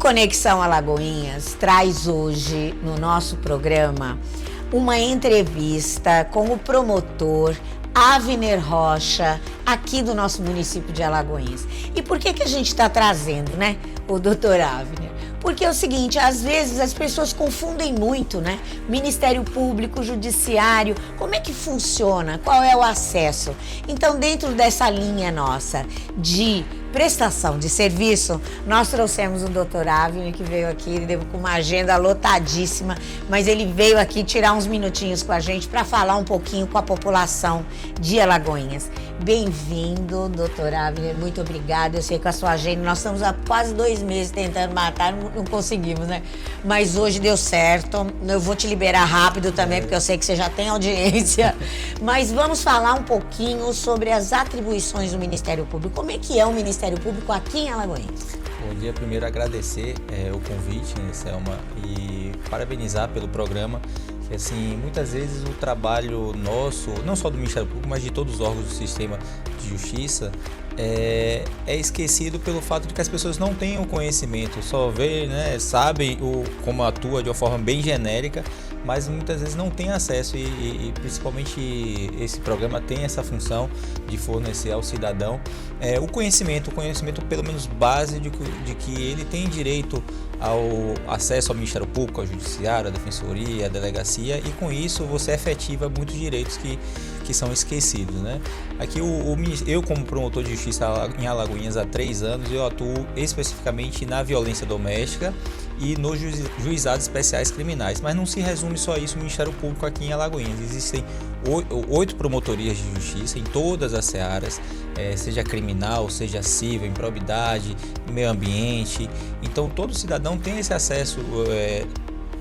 Conexão Alagoinhas traz hoje no nosso programa uma entrevista com o promotor Avner Rocha, aqui do nosso município de Alagoinhas. E por que a gente está trazendo, né, o doutor Avner? Porque é o seguinte, às vezes as pessoas confundem muito, né? Ministério Público, Judiciário, como é que funciona? Qual é o acesso? Então, dentro dessa linha nossa de prestação de serviço, nós trouxemos o doutor Avner, que veio aqui, ele deu com uma agenda lotadíssima, mas ele veio aqui tirar uns minutinhos com a gente para falar um pouquinho com a população de Alagoinhas. Bem-vindo, doutor Avner, muito obrigada. Eu sei que a sua agenda, nós estamos há quase 2 meses tentando matar, não conseguimos, né? Mas hoje deu certo. Eu vou te liberar rápido também, porque eu sei que você já tem audiência. Mas vamos falar um pouquinho sobre as atribuições do Ministério Público. Como é que é o Ministério Público aqui em Alagoinhas? Bom dia, primeiro agradecer o convite, né, Selma, e parabenizar pelo programa. Que, assim, muitas vezes o trabalho nosso, não só do Ministério Público, mas de todos os órgãos do sistema de justiça, é esquecido pelo fato de que as pessoas não têm o conhecimento, só vê, né, sabem como atua de uma forma bem genérica, mas muitas vezes não tem acesso e principalmente esse programa tem essa função de fornecer ao cidadão o conhecimento pelo menos base de que ele tem direito ao acesso ao Ministério Público, ao Judiciário, à Defensoria, à Delegacia, e com isso você efetiva muitos direitos que são esquecidos, né? Aqui eu como promotor de justiça em Alagoinhas há 3 anos, eu atuo especificamente na violência doméstica e nos juizados especiais criminais, mas não se resume só isso o Ministério Público aqui em Alagoinhas. Existem 8 promotorias de justiça em todas as searas, seja criminal, seja civil, improbidade, meio ambiente. Então todo cidadão tem esse acesso,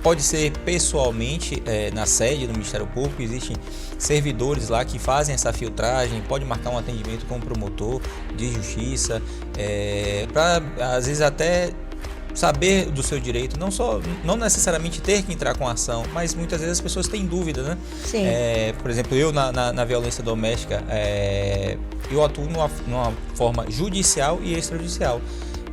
pode ser pessoalmente na sede do Ministério Público, existem servidores lá que fazem essa filtragem, pode marcar um atendimento com o promotor de justiça, para às vezes até saber do seu direito, não necessariamente ter que entrar com ação, mas muitas vezes as pessoas têm dúvida, né? Sim. Por exemplo, eu na violência doméstica, eu atuo numa forma judicial e extrajudicial.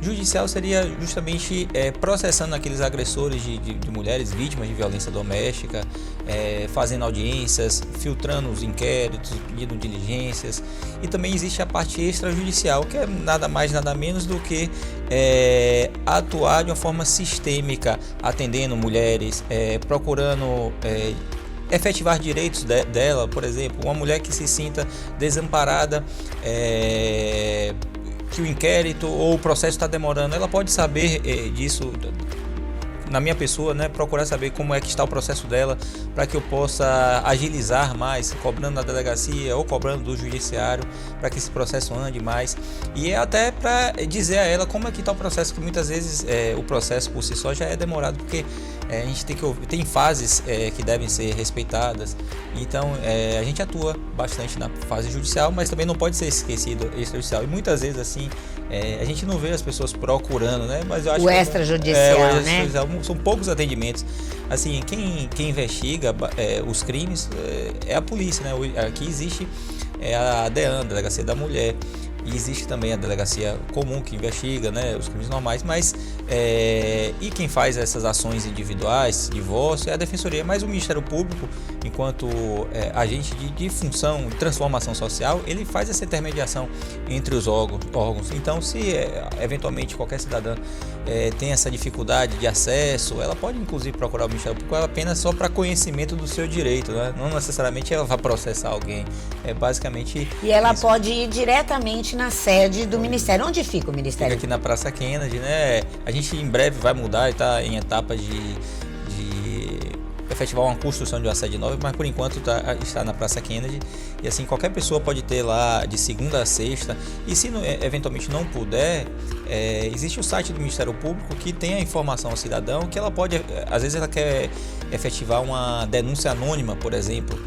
Judicial seria justamente processando aqueles agressores de mulheres vítimas de violência doméstica, fazendo audiências, filtrando os inquéritos, pedindo diligências. E também existe a parte extrajudicial, que é nada mais, nada menos do que atuar de uma forma sistêmica, atendendo mulheres, procurando efetivar direitos dela. Por exemplo, uma mulher que se sinta desamparada, que o inquérito ou o processo está demorando, ela pode saber disso na minha pessoa, né? Procurar saber como é que está o processo dela, para que eu possa agilizar mais, cobrando na delegacia ou cobrando do judiciário, para que esse processo ande mais. E até para dizer a ela como é que está o processo, que muitas vezes o processo por si só já é demorado, porque a gente tem fases que devem ser respeitadas. Então a gente atua bastante na fase judicial, mas também não pode ser esquecido o extrajudicial. E muitas vezes assim a gente não vê as pessoas procurando, né? Mas eu acho o extrajudicial, né? São poucos atendimentos. Assim, quem investiga os crimes é a polícia, né? Aqui existe a DEAN, Delegacia da Mulher. E existe também a delegacia comum que investiga, né, os crimes normais, mas e quem faz essas ações individuais, divórcio, é a Defensoria, mas o Ministério Público, enquanto agente de função de transformação social, ele faz essa intermediação entre os órgãos. Então, se eventualmente qualquer cidadã tem essa dificuldade de acesso, ela pode inclusive procurar o Ministério Público apenas só para conhecimento do seu direito, né? Não necessariamente ela vai processar alguém, basicamente. E ela pode ir diretamente na sede do Ministério. Onde fica o Ministério? Fica aqui na Praça Kennedy, né? A gente em breve vai mudar e está em etapa de efetivar uma construção de uma sede nova, mas por enquanto está na Praça Kennedy. E assim, qualquer pessoa pode ter lá de segunda a sexta. E se eventualmente não puder, existe o site do Ministério Público que tem a informação ao cidadão, que ela pode, às vezes ela quer efetivar uma denúncia anônima, por exemplo,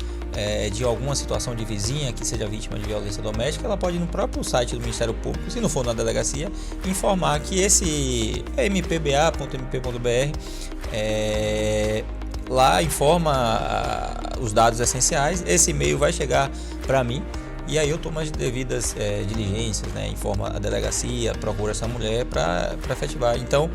de alguma situação de vizinha que seja vítima de violência doméstica, ela pode ir no próprio site do Ministério Público, se não for na delegacia, informar que esse mpba.mp.br lá informa os dados essenciais. Esse e-mail vai chegar para mim e aí eu tomo as devidas diligências, né? Informa a delegacia, procura essa mulher para efetivar. Então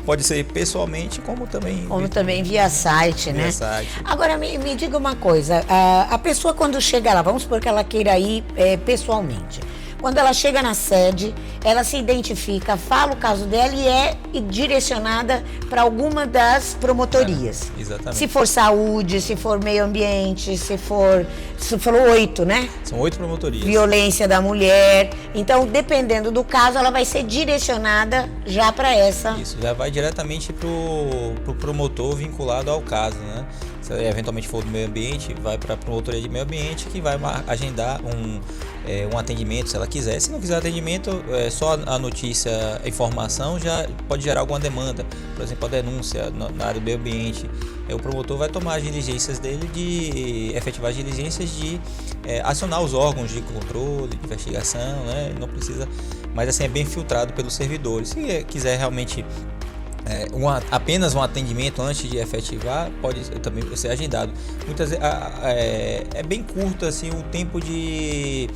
pode ser pessoalmente, como também via site, né? Via site. Agora, me diga uma coisa, a pessoa quando chega lá, vamos supor que ela queira ir pessoalmente. Quando ela chega na sede, ela se identifica, fala o caso dela e é direcionada para alguma das promotorias. Exatamente. Se for saúde, se for meio ambiente, se for 8, né? São 8 promotorias. Violência da mulher. Então, dependendo do caso, ela vai ser direcionada já para essa. Isso, já vai diretamente pro promotor vinculado ao caso, né? Se eventualmente for do meio ambiente, vai para a promotoria de meio ambiente que vai agendar um atendimento, se ela quiser. Se não quiser atendimento, só a notícia, a informação já pode gerar alguma demanda. Por exemplo, a denúncia na área do meio ambiente. O promotor vai tomar as diligências dele efetivar as diligências de acionar os órgãos de controle, de investigação, né? Não precisa, mas assim é bem filtrado pelos servidores. Se quiser realmente apenas um atendimento antes de efetivar, pode também ser agendado. Muitas vezes é bem curto assim o tempo de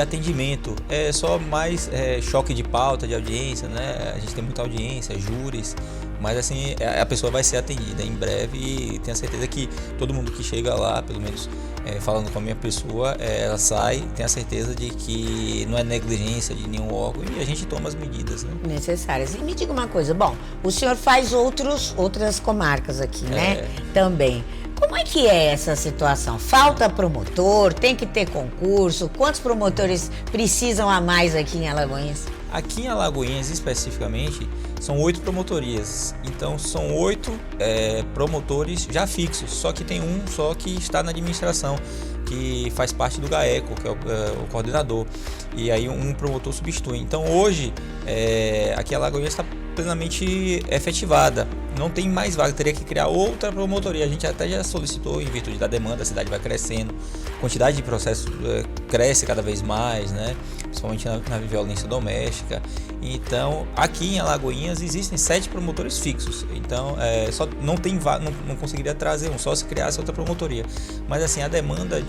atendimento, é só mais choque de pauta, de audiência, né? A gente tem muita audiência, júris, mas assim a pessoa vai ser atendida em breve e tenho certeza que todo mundo que chega lá, pelo menos falando com a minha pessoa, ela sai, tem a certeza de que não é negligência de nenhum órgão e a gente toma as medidas, né? Necessárias. E me diga uma coisa, bom, o senhor faz outras comarcas aqui, né? Também. Como é que é essa situação? Falta promotor? Tem que ter concurso? Quantos promotores precisam a mais aqui em Alagoinhas? Aqui em Alagoinhas, especificamente, são 8 promotorias. Então, são 8 promotores já fixos. Só que tem um só que está na administração, que faz parte do GAECO, que é o coordenador. E aí um promotor substitui. Então, hoje, aqui em Alagoinhas está plenamente efetivada. Não tem mais vaga, teria que criar outra promotoria. A gente até já solicitou em virtude da demanda, a cidade vai crescendo, a quantidade de processos cresce cada vez mais, né? Principalmente na violência doméstica. Então, aqui em Alagoinhas existem 7 promotores fixos. Então, só não tem não conseguiria trazer só se criasse outra promotoria. Mas assim, a demanda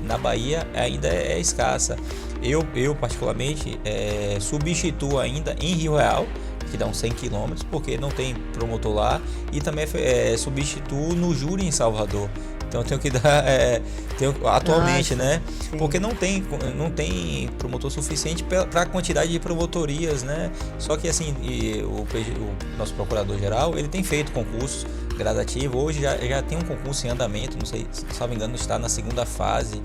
na Bahia ainda é escassa. Eu particularmente substituo ainda em Rio Real, que dá uns 100 km, porque não tem promotor lá, e também substituo no júri em Salvador. Então eu tenho que dar atualmente, né? Sim. Porque não tem promotor suficiente para a quantidade de promotorias, né? Só que assim, o nosso procurador-geral, ele tem feito concursos gradativos. Hoje já tem um concurso em andamento, não sei, se não me engano, está na 2ª fase.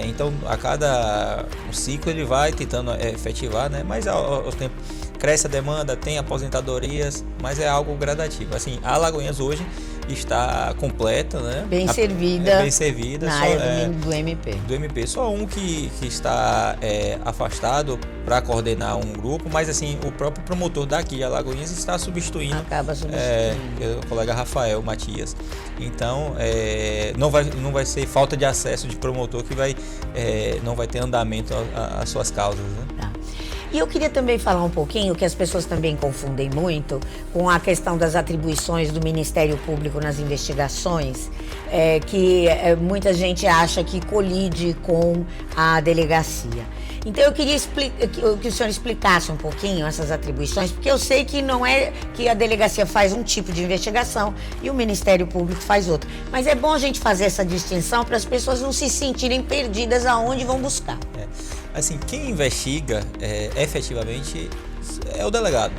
Então a cada ciclo ele vai tentando efetivar, né? Mas ao tempo cresce a demanda, tem aposentadorias, mas é algo gradativo. Assim, a Alagoinhas hoje está completa, né? Bem servida na área do MP. Do MP. Só um que está afastado para coordenar um grupo, mas assim, o próprio promotor daqui de Alagoinhas está substituindo. Acaba substituindo. O colega Rafael Matias. Então, não vai ser falta de acesso de promotor que não vai ter andamento às suas causas, né? Tá. E eu queria também falar um pouquinho, que as pessoas também confundem muito, com a questão das atribuições do Ministério Público nas investigações, que muita gente acha que colide com a delegacia. Então eu queria que o senhor explicasse um pouquinho essas atribuições, porque eu sei que não é que a delegacia faz um tipo de investigação e o Ministério Público faz outro. Mas é bom a gente fazer essa distinção para as pessoas não se sentirem perdidas aonde vão buscar. Assim, quem investiga efetivamente é o delegado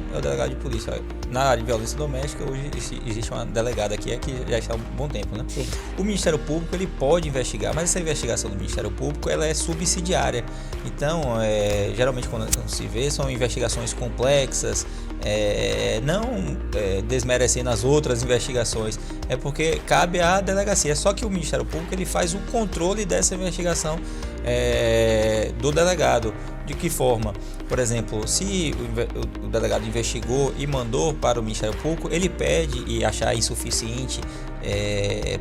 de polícia. Na área de violência doméstica, hoje existe uma delegada aqui que já está há um bom tempo, né? Sim. O Ministério Público, ele pode investigar, mas essa investigação do Ministério Público, ela é subsidiária. Então, geralmente quando se vê, são investigações complexas, não desmerecendo as outras investigações, é porque cabe à delegacia. Só que o Ministério Público, ele faz o controle dessa investigação do delegado. De que forma? Por exemplo, se o delegado investigou e mandou para o Ministério Público, ele pede e achar insuficiente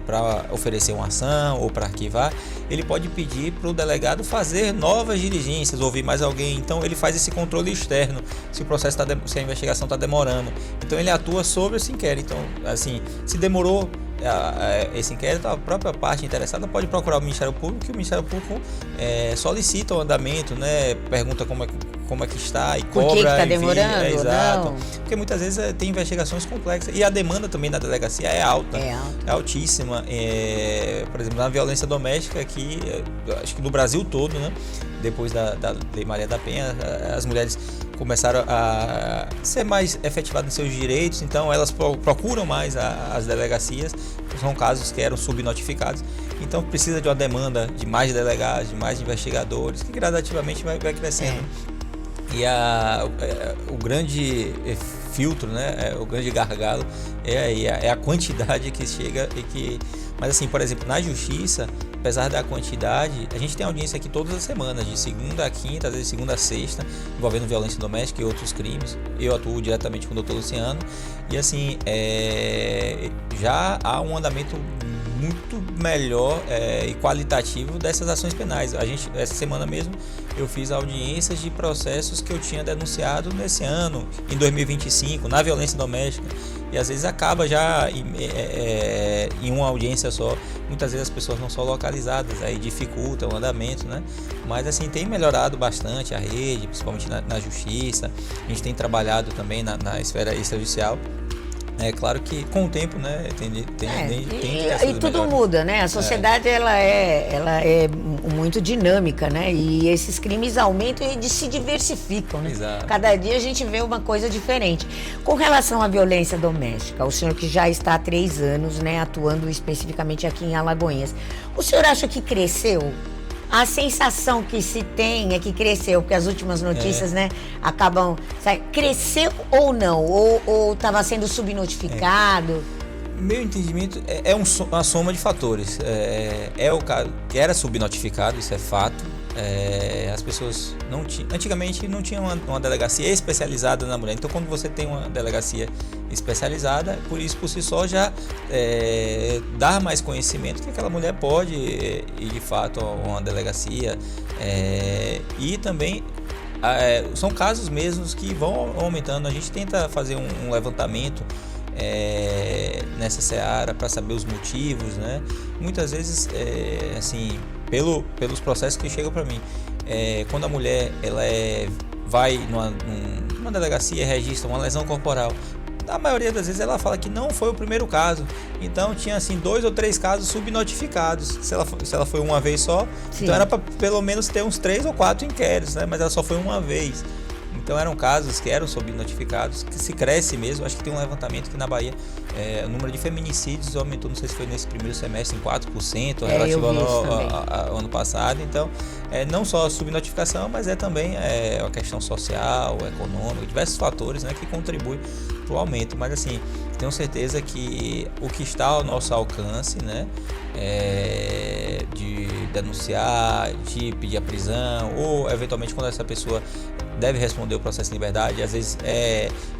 para oferecer uma ação ou para arquivar, ele pode pedir para o delegado fazer novas diligências, ouvir mais alguém. Então ele faz esse controle externo, se o processo se a investigação está demorando. Então ele atua sobre esse inquérito. Então, assim, se demorou esse inquérito, a própria parte interessada pode procurar o Ministério Público, que o Ministério Público solicita o andamento, né? Pergunta como como é que está e Por cobra. que está demorando? Exato. Não. Porque muitas vezes tem investigações complexas e a demanda também na delegacia é alta. É alta. É altíssima. Por exemplo, na violência doméstica aqui, acho que no Brasil todo, né? Depois da Lei Maria da Penha, as mulheres começaram a ser mais efetivadas em seus direitos, então elas procuram mais as delegacias, são casos que eram subnotificados, então precisa de uma demanda de mais delegados, de mais investigadores, que gradativamente vai crescendo. E o grande filtro, né, o grande gargalo é a quantidade que chega e que... Mas assim, por exemplo, na justiça, apesar da quantidade, a gente tem audiência aqui todas as semanas, de segunda a quinta, às vezes segunda a sexta, envolvendo violência doméstica e outros crimes. Eu atuo diretamente com o Dr. Luciano e assim, já há um andamento muito melhor e qualitativo dessas ações penais. Essa semana mesmo, eu fiz audiências de processos que eu tinha denunciado nesse ano, em 2025, na violência doméstica. E às vezes acaba já em uma audiência só. Muitas vezes as pessoas não são localizadas, aí dificulta o andamento, né? Mas assim, tem melhorado bastante a rede, principalmente na justiça. A gente tem trabalhado também na esfera extrajudicial. É claro que com o tempo, né, e tudo muda, né? A sociedade ela é muito dinâmica, né? E esses crimes aumentam e se diversificam, né? Exato. Cada dia a gente vê uma coisa diferente. Com relação à violência doméstica, o senhor que já está há 3 anos, né, atuando especificamente aqui em Alagoinhas, o senhor acha que cresceu? A sensação que se tem é que cresceu, porque as últimas notícias, né, acabam... Cresceu ou não? Ou estava sendo subnotificado? Meu entendimento é uma soma de fatores. O caso que era subnotificado, isso é fato. As pessoas não tinham... Antigamente não tinha uma delegacia especializada na mulher. Então, quando você tem uma delegacia especializada, por isso por si só já dar mais conhecimento que aquela mulher pode ir de fato a uma delegacia, e também são casos mesmos que vão aumentando. A gente tenta fazer um levantamento nessa seara para saber os motivos, né? Muitas vezes assim, pelos processos que chegam para mim, quando a mulher vai numa delegacia e registra uma lesão corporal, na maioria das vezes ela fala que não foi o primeiro caso, então tinha assim 2 ou 3 casos subnotificados. Se ela foi uma vez só, sim, então era para pelo menos ter uns 3 ou 4 inquéritos, né? Mas ela só foi uma vez. Então eram casos que eram subnotificados, que se cresce mesmo. Acho que tem um levantamento que na Bahia o número de feminicídios aumentou, não sei se foi nesse primeiro semestre, em 4%, relativo ao ano passado. Então, não só a subnotificação, mas também a questão social, econômica, diversos fatores, né, que contribuem para o aumento. Mas assim, tenho certeza que o que está ao nosso alcance, né, de denunciar, de pedir a prisão, ou eventualmente quando essa pessoa deve responder o processo de liberdade, às vezes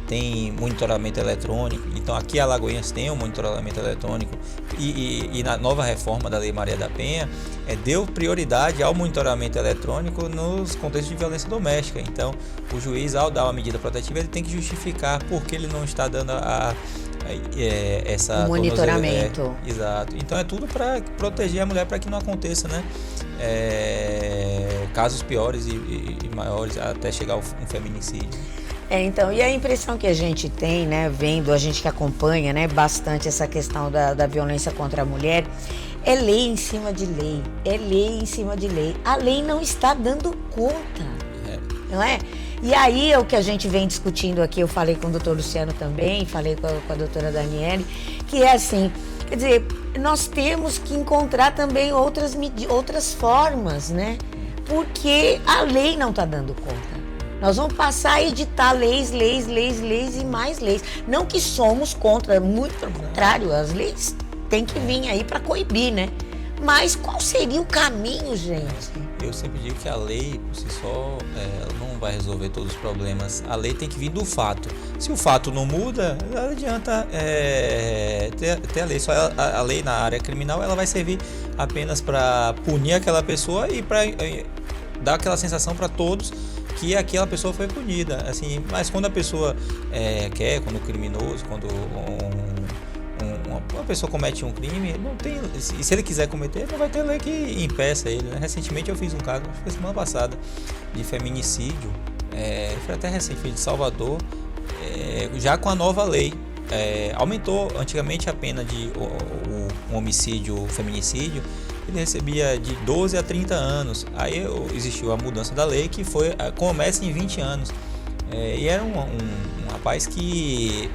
tem monitoramento eletrônico. Então aqui em Alagoinhas tem um monitoramento eletrônico e na nova reforma da Lei Maria da Penha deu prioridade ao monitoramento eletrônico nos contextos de violência doméstica. Então o juiz, ao dar uma medida protetiva, ele tem que justificar por que ele não está dando essa monitoramento. Exato. Então é tudo para proteger a mulher, para que não aconteça, né, casos piores e maiores, até chegar a um feminicídio. Então, e a impressão que a gente tem, né, vendo, a gente que acompanha, né, bastante essa questão da violência contra a mulher, é lei em cima de lei, A lei não está dando conta, não é? E aí é o que a gente vem discutindo aqui, eu falei com o doutor Luciano também, falei com a doutora Daniele, que é assim, quer dizer, nós temos que encontrar também outras formas, né? Porque a lei não está dando conta. Nós vamos passar a editar leis e mais leis. Não que somos contra, muito pelo contrário, as leis têm que vir aí para coibir, né? Mas qual seria o caminho, gente? Eu sempre digo que a lei, por si só, não vai resolver todos os problemas. A lei tem que vir do fato. Se o fato não muda, não adianta ter a lei. Só a lei na área criminal, ela vai servir apenas para punir aquela pessoa e para dar aquela sensação para todos que aquela pessoa foi punida. Assim, mas quando a pessoa quando o criminoso, quando uma pessoa comete um crime, não tem, se ele quiser cometer, não vai ter lei que impeça ele, né? Recentemente eu fiz um caso, acho que foi semana passada, de feminicídio, foi até recente, foi de Salvador, já com a nova lei. Aumentou antigamente a pena de um homicídio, feminicídio, ele recebia de 12 a 30 anos. Aí existiu a mudança da lei que começa em 20 anos. E era um rapaz que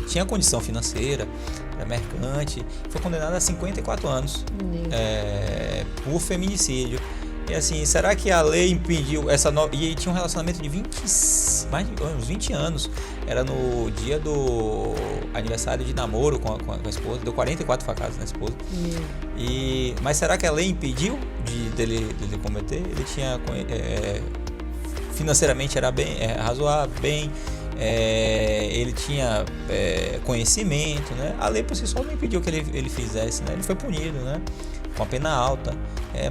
tinha condição financeira, era mercante, foi condenado a 54 anos por feminicídio. E assim, será que a lei impediu essa E ele tinha um relacionamento de mais de uns 20 anos. Era no dia do aniversário de namoro com a esposa. Deu 44 facadas na esposa. Mas será que a lei impediu dele cometer? Ele tinha... financeiramente era bem razoável, ele tinha conhecimento, né? A lei por si só não impediu que ele fizesse, né? Ele foi punido, né? Com a pena alta,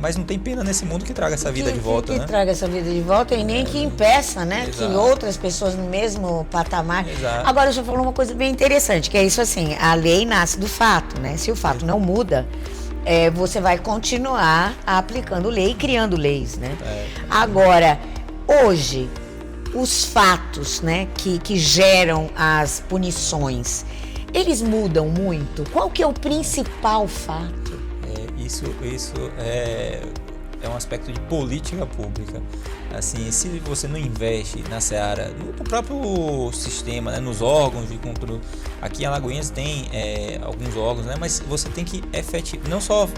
mas não tem pena nesse mundo que traga essa vida de volta, né? Que traga essa vida de volta e nem que impeça, né? Exato. Que outras pessoas no mesmo patamar. Exato. Agora, eu já falou uma coisa bem interessante, que é isso assim, a lei nasce do fato, né? Se o fato não muda, você vai continuar aplicando lei e criando leis, né? Agora, hoje, os fatos, né, que geram as punições, eles mudam muito? Qual que é o principal fato? Isso é um aspecto de política pública. Assim, se você não investe na seara, no próprio sistema, né, nos órgãos de controle, aqui em Alagoinhas tem alguns órgãos, né, mas você tem que efetivar, não só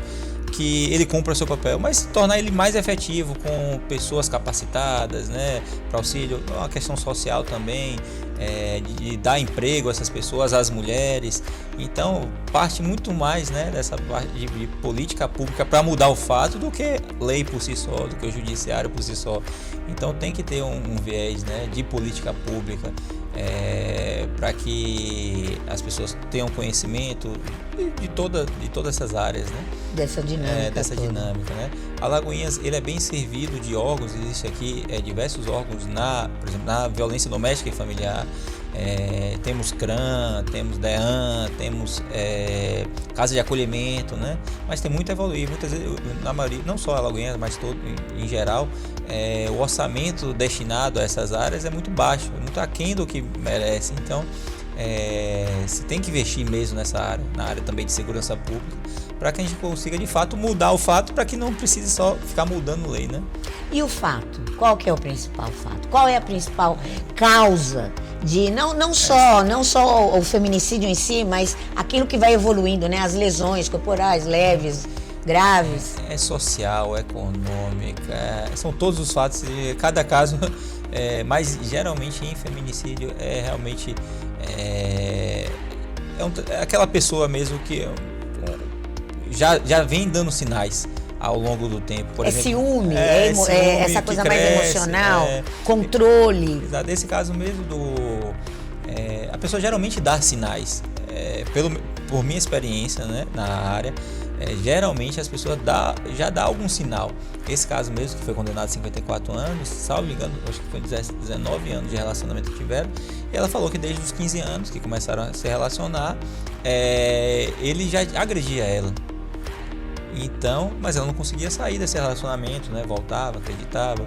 que ele cumpra seu papel, mas tornar ele mais efetivo com pessoas capacitadas, né, para auxílio, uma questão social também, de dar emprego a essas pessoas, às mulheres. Então parte muito mais, né, dessa parte de política pública para mudar o fato do que lei por si só, do que o judiciário por si só. Então tem que ter um viés, né, de política pública, para que as pessoas tenham conhecimento de todas essas áreas, né? Dessa dinâmica. Né? Alagoinhas, ele é bem servido de órgãos, existe aqui diversos órgãos, por exemplo, na violência doméstica e familiar. Temos CRAM, temos DEAN, temos casa de acolhimento, né? Mas tem muito a evoluir, muitas vezes, na maioria, não só Alagoinhas, mas todo em geral, o orçamento destinado a essas áreas é muito baixo, é muito aquém do que merece. Então se tem que investir mesmo nessa área, na área também de segurança pública, para que a gente consiga de fato mudar o fato, para que não precise só ficar mudando lei, né? E o fato? Qual que é o principal fato? Qual é a principal causa de não só o feminicídio em si, mas aquilo que vai evoluindo, né? As lesões corporais leves, graves. É social, econômica, são todos os fatos, cada caso, mas geralmente em feminicídio realmente aquela pessoa mesmo que já vem dando sinais ao longo do tempo. Por exemplo, ciúme, essa coisa mais emocional, controle. Exato, nesse caso mesmo a pessoa geralmente dá sinais. Por minha experiência, né, na área, geralmente as pessoas já dá algum sinal. Esse caso mesmo, que foi condenado a 54 anos, salvo engano, acho que foi 19 anos de relacionamento que tiveram, e ela falou que desde os 15 anos que começaram a se relacionar, ele já agredia ela. Então, mas ela não conseguia sair desse relacionamento, né? Voltava, acreditava,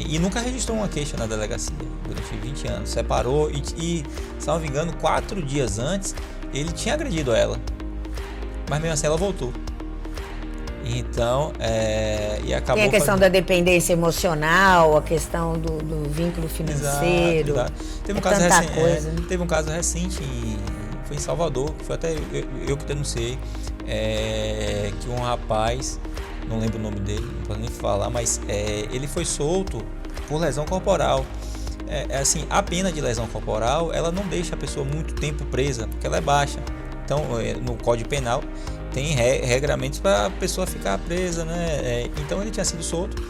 e nunca registrou uma queixa na delegacia durante 20 anos. Separou e salvo engano, 4 dias antes, ele tinha agredido ela, mas mesmo assim ela voltou. Então, e acabou. Tem a questão da dependência emocional, a questão do vínculo financeiro. Exato. Teve um caso recente, foi em Salvador, que foi até eu que denunciei, que um rapaz, não lembro o nome dele, não posso nem falar, mas ele foi solto por lesão corporal. Assim, a pena de lesão corporal, ela não deixa a pessoa muito tempo presa, porque ela é baixa. Então, no Código Penal tem regramentos para a pessoa ficar presa, né? Então ele tinha sido solto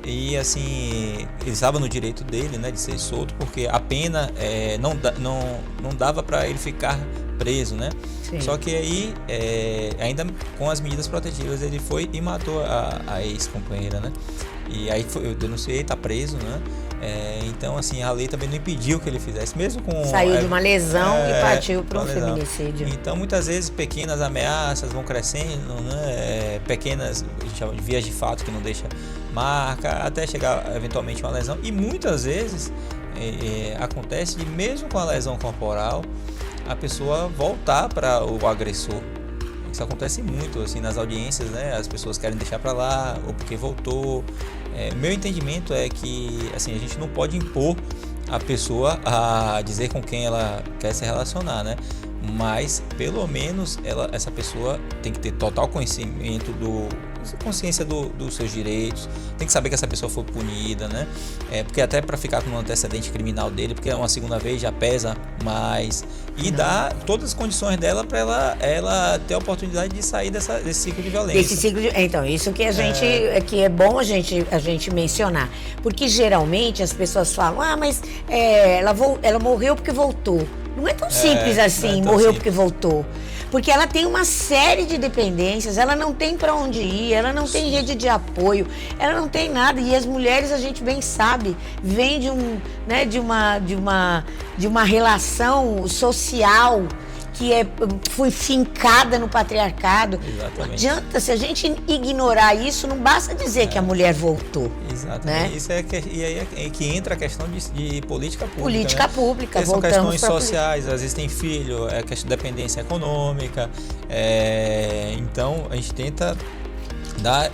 e assim ele estava no direito dele, né, de ser solto, porque a pena não dava para ele ficar preso, né? Sim. Só que aí ainda com as medidas protetivas ele foi e matou a ex-companheira, né? E aí eu denunciei, tá preso, né? Então assim, a lei também não impediu que ele fizesse, mesmo com... Saiu de uma lesão e partiu para um feminicídio. Então muitas vezes pequenas ameaças vão crescendo, né? Pequenas, a gente chama de vias de fato, que não deixa marca, até chegar eventualmente uma lesão. E muitas vezes acontece de, mesmo com a lesão corporal, a pessoa voltar para o agressor. Isso acontece muito assim nas audiências, né? As pessoas querem deixar para lá ou porque voltou. Meu entendimento é que assim, a gente não pode impor a pessoa a dizer com quem ela quer se relacionar, né? Mas pelo menos essa pessoa tem que ter total conhecimento consciência dos seus direitos, tem que saber que essa pessoa foi punida, né? Porque até para ficar com um antecedente criminal dele, porque é uma segunda vez já pesa mais, e dar todas as condições dela para ela ter a oportunidade de sair desse ciclo de violência. Então, isso que a gente que é bom a gente mencionar, porque geralmente as pessoas falam, mas ela morreu porque voltou. Não é tão simples assim, morreu porque voltou. Porque ela tem uma série de dependências, ela não tem para onde ir, ela não tem rede de apoio, ela não tem nada. E as mulheres, a gente bem sabe, vêm de uma relação social que foi fincada no patriarcado. Exatamente. Não adianta, se a gente ignorar isso, não basta dizer que a mulher voltou. Exatamente. Né? Isso e aí é que entra a questão de política pública. Política né? pública, são questões sociais, às vezes tem filho, é questão de dependência econômica. Então a gente tenta dar,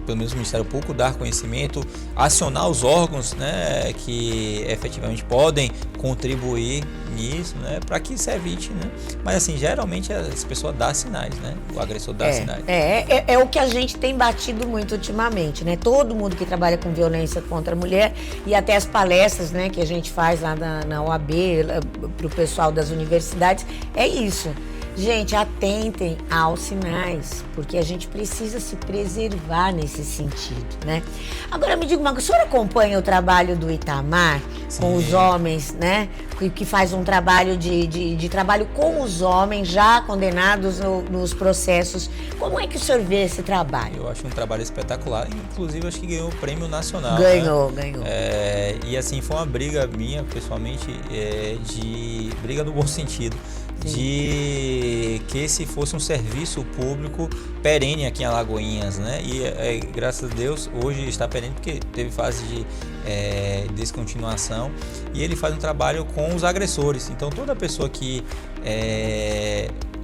pelo menos o Ministério Público, dar conhecimento, acionar os órgãos, né, que efetivamente podem contribuir nisso, né, para que se evite, né? Mas assim, geralmente as pessoas dão sinais, né? O agressor dá sinais. É o que a gente tem batido muito ultimamente, né? Todo mundo que trabalha com violência contra a mulher, e até as palestras, né, que a gente faz lá na OAB, para o pessoal das universidades, é isso. Gente, atentem aos sinais, porque a gente precisa se preservar nesse sentido, né? Agora, me diga uma coisa, o senhor acompanha o trabalho do Itamar com os homens, né? Que faz um trabalho de trabalho com os homens já condenados nos processos. Como é que o senhor vê esse trabalho? Eu acho um trabalho espetacular, inclusive acho que ganhou o prêmio nacional. Ganhou. E assim, foi uma briga minha, pessoalmente, briga no bom sentido. Sim. De que esse fosse um serviço público perene aqui em Alagoinhas, né? E graças a Deus hoje está perene porque teve fase de descontinuação, e ele faz um trabalho com os agressores. Então toda pessoa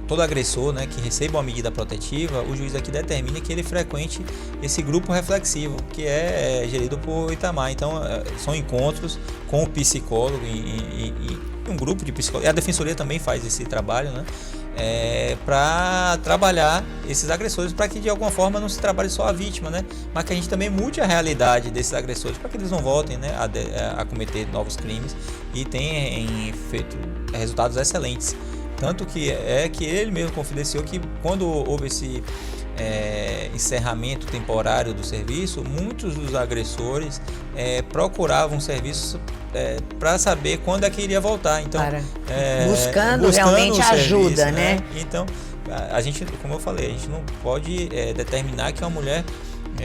todo agressor, né, que receba uma medida protetiva, o juiz aqui determina que ele frequente esse grupo reflexivo, que é gerido por Itamar. Então são encontros com o psicólogo e um grupo de psicólogos, e a defensoria também faz esse trabalho, né? Para trabalhar esses agressores, para que de alguma forma não se trabalhe só a vítima, né? Mas que a gente também mude a realidade desses agressores, para que eles não voltem, né, a cometer novos crimes e tenham feito resultados excelentes. Tanto que ele mesmo confidenciou que quando houve esse encerramento temporário do serviço, muitos dos agressores procuravam serviços para saber quando é que iria voltar. Então, buscando realmente ajuda, serviço, né? Então, a gente, como eu falei, a gente não pode determinar que uma mulher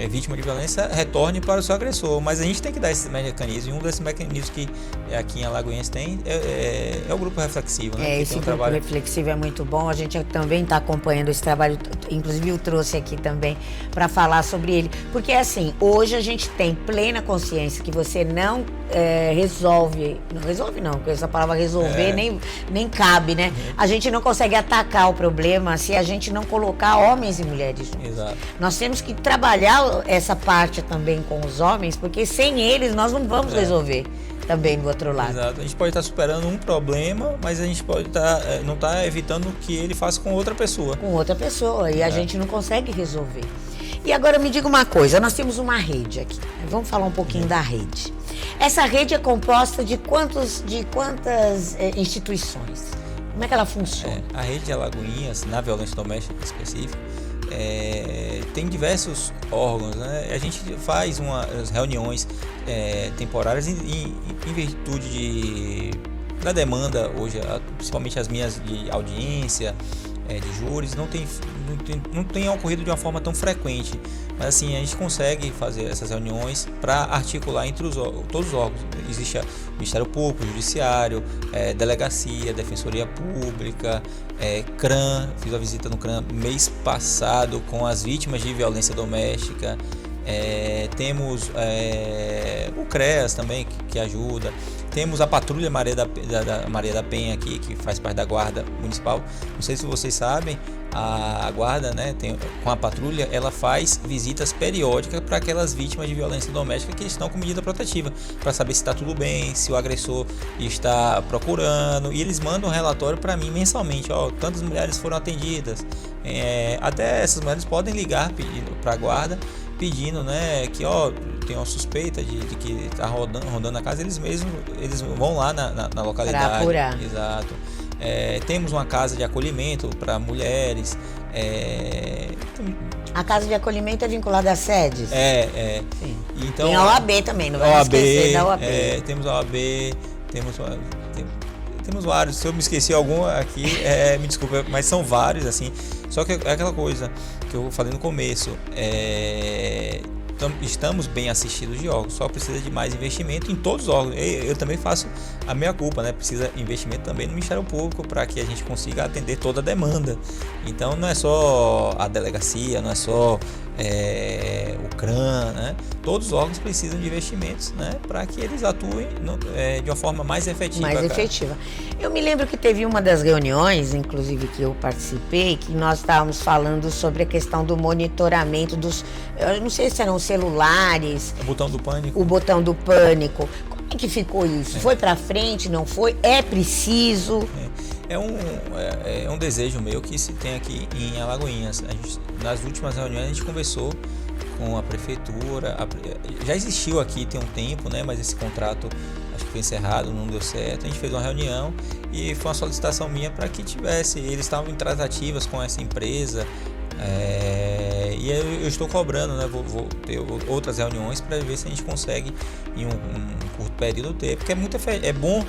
vítima de violência retorne para o seu agressor, mas a gente tem que dar esses mecanismos, e um desses mecanismos que aqui em Alagoinhas tem é o grupo reflexivo, né? Esse grupo reflexivo é muito bom, a gente também está acompanhando esse trabalho, inclusive eu trouxe aqui também para falar sobre ele, porque assim, hoje a gente tem plena consciência que você não resolve não, porque essa palavra resolver nem cabe, né? A gente não consegue atacar o problema se a gente não colocar homens e mulheres juntos. Exato. Nós temos que trabalhar essa parte também com os homens, porque sem eles nós não vamos resolver também do outro lado. Exato. A gente pode estar superando um problema, mas a gente pode não estar evitando que ele faça com outra pessoa. Com outra pessoa, e a gente não consegue resolver. E agora me diga uma coisa, nós temos uma rede aqui, vamos falar um pouquinho da rede. Essa rede é composta de quantas instituições? Como é que ela funciona? A rede de Alagoinhas, na violência doméstica específica, tem diversos órgãos, né? A gente faz umas reuniões temporárias em virtude da demanda hoje, principalmente as minhas de audiência, de júris, não tem ocorrido de uma forma tão frequente, mas assim a gente consegue fazer essas reuniões para articular entre todos os órgãos. Existe o Ministério Público, o Judiciário, Delegacia, Defensoria Pública, CRAM. Fiz a visita no CRAM mês passado com as vítimas de violência doméstica. Temos o CREAS também, que ajuda. Temos a Patrulha Maria da Penha aqui, que faz parte da Guarda Municipal. Não sei se vocês sabem, a Guarda, né, com a patrulha, ela faz visitas periódicas para aquelas vítimas de violência doméstica que estão com medida protetiva, para saber se está tudo bem, se o agressor está procurando. E eles mandam um relatório para mim mensalmente: tantas mulheres foram atendidas. Até essas mulheres podem ligar para a Guarda pedindo, né, que tem uma suspeita de que está rondando a casa. Eles vão lá na localidade. Para apurar. Exato. Temos uma casa de acolhimento para mulheres. A casa de acolhimento é vinculada às sedes? Sim. Então, tem a OAB também, não vai esquecer da OAB. Temos a OAB, temos vários. Se eu me esqueci algum aqui, me desculpa, mas são vários, assim. Só que é aquela coisa que eu falei no começo, estamos bem assistidos de órgãos, só precisa de mais investimento em todos os órgãos. Eu também faço a minha culpa, né? Precisa investimento também no Ministério Público para que a gente consiga atender toda a demanda. Então não é só a delegacia, não é só o CRAN, né? Todos os órgãos precisam de investimentos, né? Para que eles atuem de uma forma mais efetiva. Eu me lembro que teve uma das reuniões, inclusive que eu participei, que nós estávamos falando sobre a questão do monitoramento eu não sei se eram celulares. O botão do pânico. O botão do pânico. Como é que ficou isso? Foi para frente, não foi? É preciso? É um desejo meu que se tem aqui em Alagoinhas. Nas últimas reuniões a gente conversou com a prefeitura. Já existiu aqui tem um tempo, né? Mas esse contrato acho que foi encerrado, não deu certo. A gente fez uma reunião e foi uma solicitação minha para que tivesse. Eles estavam em tratativas com essa empresa. E eu estou cobrando, né? Vou ter outras reuniões para ver se a gente consegue em um curto período ter, porque é bom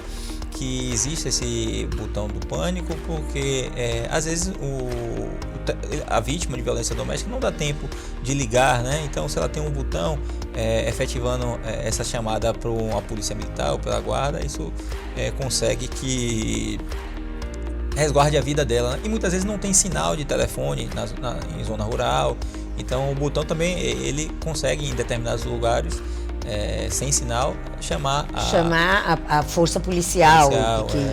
que exista esse botão do pânico, porque às vezes a vítima de violência doméstica não dá tempo de ligar, né? Então, se ela tem um botão efetivando essa chamada para uma polícia militar ou pela guarda, isso consegue que resguarde a vida dela, né? E muitas vezes não tem sinal de telefone em zona rural, então o botão também ele consegue em determinados lugares sem sinal chamar a força policial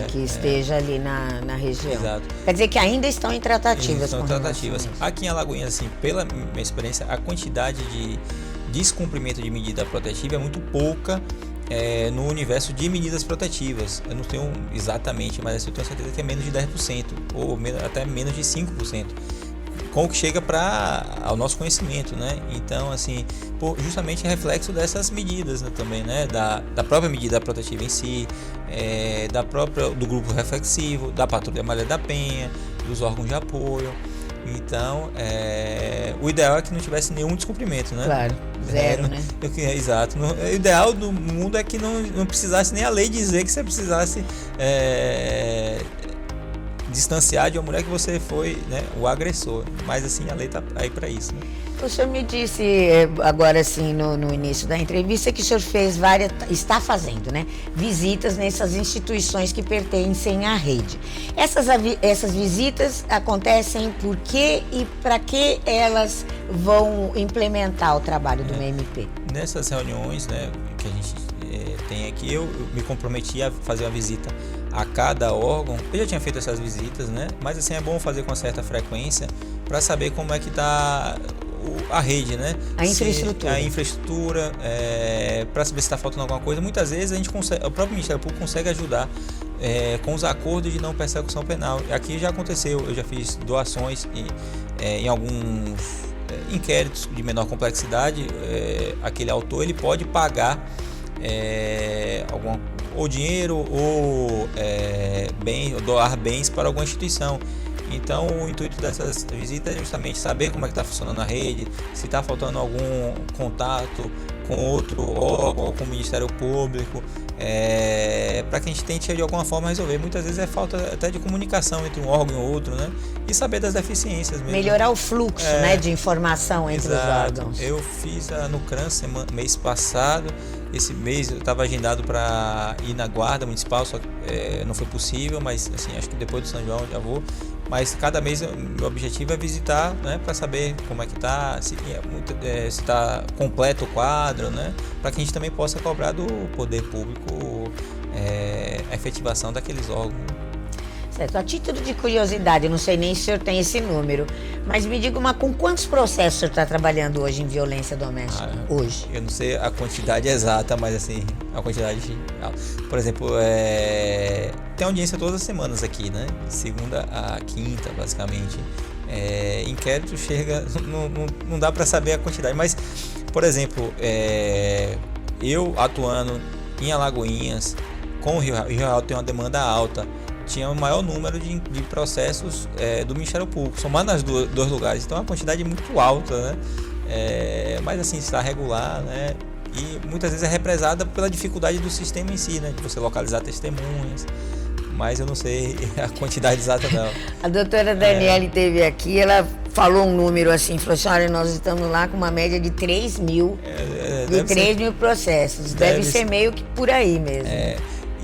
que esteja ali na região. Exato. Quer dizer que ainda estão em tratativas. Aqui em Alagoinhas, assim, pela minha experiência, a quantidade de descumprimento de medida protetiva é muito pouca no universo de medidas protetivas. Eu não tenho exatamente, mas eu tenho certeza que é menos de 10% ou até menos de 5%. Com o que chega ao nosso conhecimento, né? Então, assim, justamente reflexo dessas medidas, né, também, né? Da própria medida protetiva em si, do grupo reflexivo, da Patrulha Maria da Penha, dos órgãos de apoio. Então, o ideal é que não tivesse nenhum descumprimento, né? Claro, zero, né? Exato. O ideal do mundo é que não precisasse nem a lei dizer que você precisasse distanciar de uma mulher que você foi, né, o agressor. Mas assim, a lei está aí para isso, né? O senhor me disse agora assim no início da entrevista que o senhor está fazendo, né, visitas nessas instituições que pertencem à rede. Essas visitas acontecem por quê e para que elas vão implementar o trabalho do MMP? Nessas reuniões, né, que a gente tem aqui, eu me comprometi a fazer uma visita a cada órgão. Eu já tinha feito essas visitas, né? Mas assim, é bom fazer com certa frequência para saber como é que está a rede, né? A infraestrutura, para saber se está faltando alguma coisa. Muitas vezes o próprio Ministério Público consegue ajudar com os acordos de não persecução penal. Aqui já aconteceu, eu já fiz doações em alguns inquéritos de menor complexidade. Aquele autor ele pode pagar ou dinheiro ou doar bens para alguma instituição. Então o intuito dessas visitas é justamente saber como é que está funcionando a rede, se está faltando algum contato com outro órgão ou com o Ministério Público, para que a gente tente de alguma forma resolver. Muitas vezes é falta até de comunicação entre um órgão e outro, né? E saber das deficiências mesmo. Melhorar o fluxo, né, de informação entre os órgãos. Eu fiz no CRAN mês passado. Esse mês eu estava agendado para ir na Guarda Municipal, só que não foi possível, mas assim, acho que depois do São João já vou. mas cada mês meu objetivo é visitar, né, para saber como é que está, se está completo o quadro, né, para que a gente também possa cobrar do poder público a efetivação daqueles órgãos. Certo. A título de curiosidade, eu não sei nem se o senhor tem esse número, mas me diga com quantos processos o senhor está trabalhando hoje em violência doméstica? Hoje? Eu não sei a quantidade exata, mas assim, a quantidade... Por exemplo, tem audiência todas as semanas aqui, né? Segunda a quinta, basicamente. Inquérito chega... Não dá para saber a quantidade, mas, por exemplo, eu atuando em Alagoinhas, com o Rio Real tem uma demanda alta, tinha o maior número de processos do Ministério Público, somando os dois lugares, então é uma quantidade muito alta, né? Mas assim, está regular, né? E muitas vezes é represada pela dificuldade do sistema em si, né? De você localizar testemunhas, mas eu não sei a quantidade exata não. A doutora Daniele esteve aqui, ela falou um número assim, falou assim, olha, nós estamos lá com uma média de 3 mil, mil processos, deve ser meio que por aí mesmo.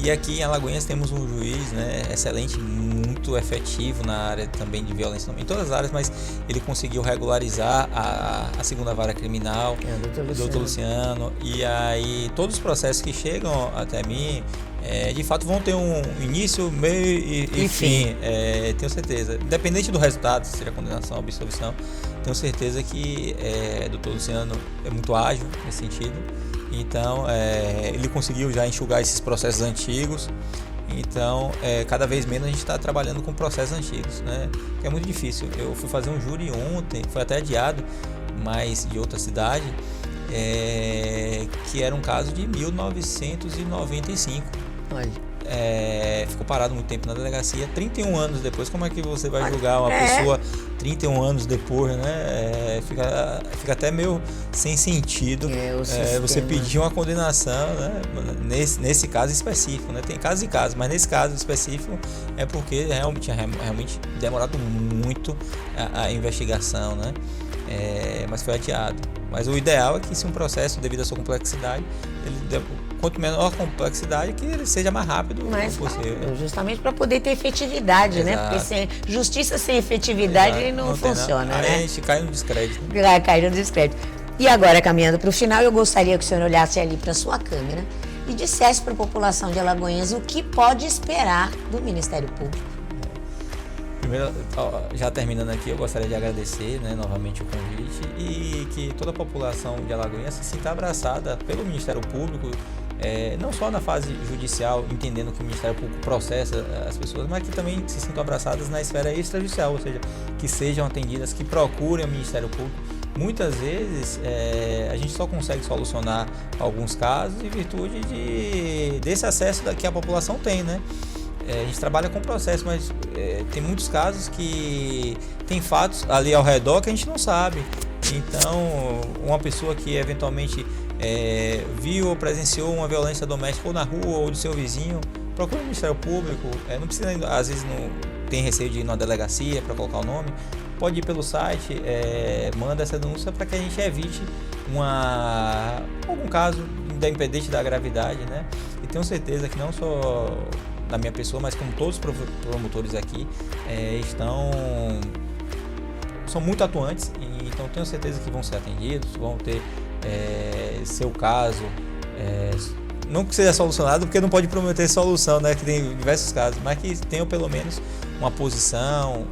E aqui em Alagoinhas temos um juiz, né, excelente, muito efetivo na área também de violência, em todas as áreas, mas ele conseguiu regularizar a segunda vara criminal, o doutor Luciano, e aí todos os processos que chegam até mim, de fato vão ter um início, meio e fim, tenho certeza, independente do resultado, se seja condenação ou absolvição, tenho certeza que o doutor Luciano é muito ágil nesse sentido. Então, ele conseguiu já enxugar esses processos antigos. Então, cada vez menos a gente está trabalhando com processos antigos, né? Que é muito difícil. Eu fui fazer um júri ontem, foi até adiado, mas de outra cidade, que era um caso de 1995. Olha. Ficou parado muito tempo na delegacia, 31 anos depois. Como é que você vai julgar uma pessoa 31 anos depois, né? Fica até meio sem sentido você pedir uma condenação, né? Nesse caso específico, né? Tem casos e casos, mas nesse caso específico é porque realmente demorado muito a investigação, né? Mas foi adiado. Mas o ideal é que, se um processo, devido à sua complexidade, quanto menor a complexidade, que ele seja mais rápido possível. Justamente para poder ter efetividade, né? Porque justiça sem efetividade não funciona, né? Aí a gente cai no descrédito. Cai no descrédito. E agora, caminhando para o final, eu gostaria que o senhor olhasse ali para a sua câmera e dissesse para a população de Alagoinhas o que pode esperar do Ministério Público. Primeiro, já terminando aqui, eu gostaria de agradecer, né, novamente o convite, e que toda a população de Alagoinhas se sinta abraçada pelo Ministério Público, não só na fase judicial, entendendo que o Ministério Público processa as pessoas, mas que também se sintam abraçadas na esfera extrajudicial, ou seja, que sejam atendidas, que procurem o Ministério Público. Muitas vezes a gente só consegue solucionar alguns casos em virtude desse acesso que a população tem, né? A gente trabalha com processo, mas tem muitos casos que tem fatos ali ao redor que a gente não sabe. Então, uma pessoa que eventualmente viu ou presenciou uma violência doméstica ou na rua ou do seu vizinho, procura o Ministério Público. Não precisa, às vezes não tem receio de ir numa delegacia para colocar o nome, pode ir pelo site, manda essa denúncia para que a gente evite algum caso, independente da gravidade, né? E tenho certeza que não só da minha pessoa, mas como todos os promotores aqui são muito atuantes, então tenho certeza que vão ser atendidos, vão ter seu caso, não que seja solucionado, porque não pode prometer solução, né, que tem diversos casos, mas que tenham pelo menos uma posição,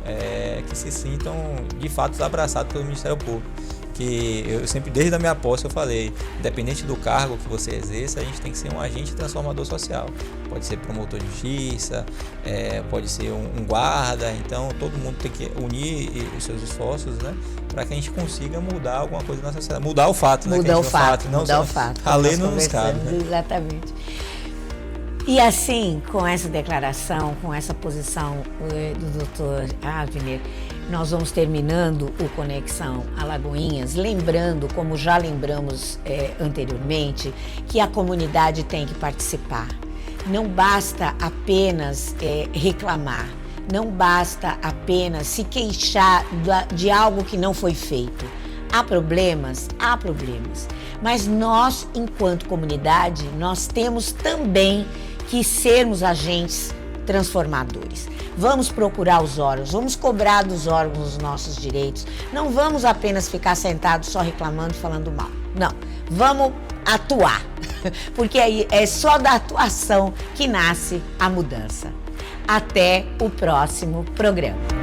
que se sintam de fato abraçados pelo Ministério Público. Que eu sempre, desde a minha posse, eu falei, independente do cargo que você exerça, a gente tem que ser um agente transformador social. Pode ser promotor de justiça, pode ser um guarda, então todo mundo tem que unir os seus esforços, né, para que a gente consiga mudar alguma coisa na sociedade, mudar o fato, né? Mudar o fato. A lei não nos cabe, né? Exatamente. E assim, com essa declaração, com essa posição do Dr. Avner, nós vamos terminando o Conexão Alagoinhas, lembrando, como já lembramos anteriormente, que a comunidade tem que participar. Não basta apenas reclamar, não basta apenas se queixar de algo que não foi feito. Há problemas, mas nós, enquanto comunidade, nós temos também que sermos agentes transformadores. Vamos procurar os órgãos, vamos cobrar dos órgãos os nossos direitos. Não vamos apenas ficar sentados só reclamando e falando mal. Não, vamos atuar, porque aí é só da atuação que nasce a mudança. Até o próximo programa.